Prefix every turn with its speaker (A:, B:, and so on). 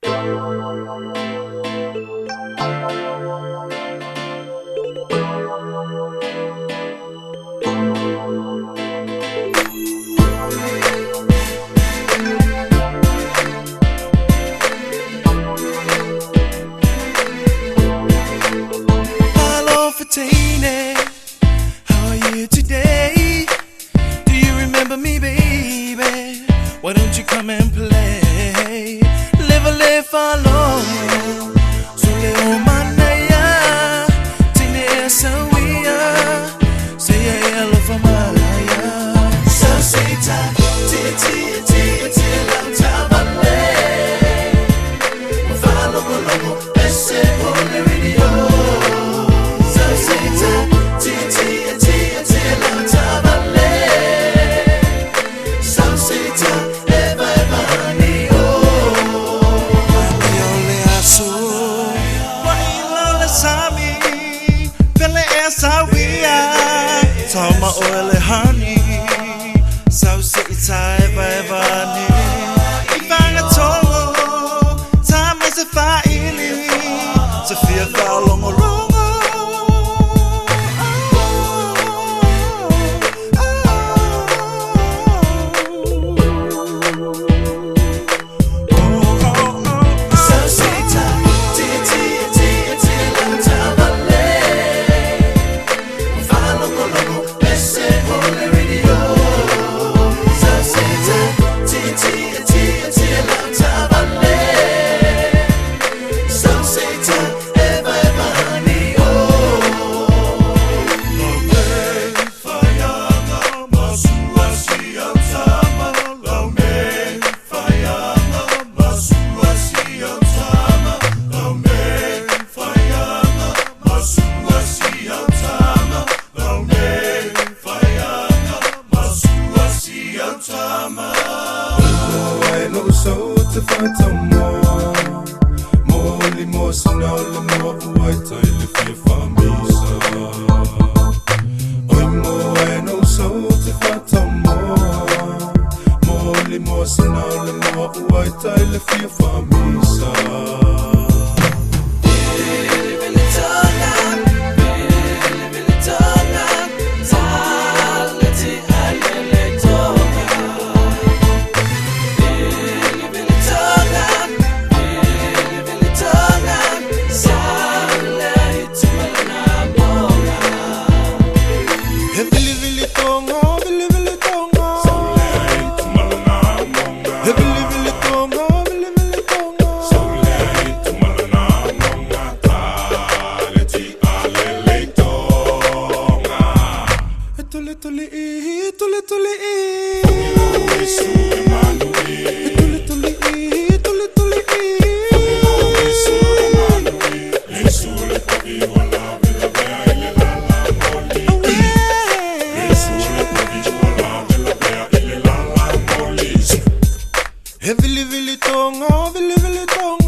A: Hello, Fatine. How are you today? Do you remember me, baby? Why don't you come and play? Live a life alone. So leo manaya, tine sawiya. Say hello for Maya. So say ta, ti lam tabale. Follow along, let's say on the radio. So say ta, ti lam tabale. So say ta, eva ni oh. Mami ole aso, wa ile sami, pele esawiya. Tama ole honey, so say ta eva ni. Ifanga tolo, time is a faili, to fear long along.
B: So to fight more, more emotional, more white oil if you for me, so. I'm more, I know so to fight more emotional, more white oil if you for me, so.
A: Vili vili tonga, vili vili tonga.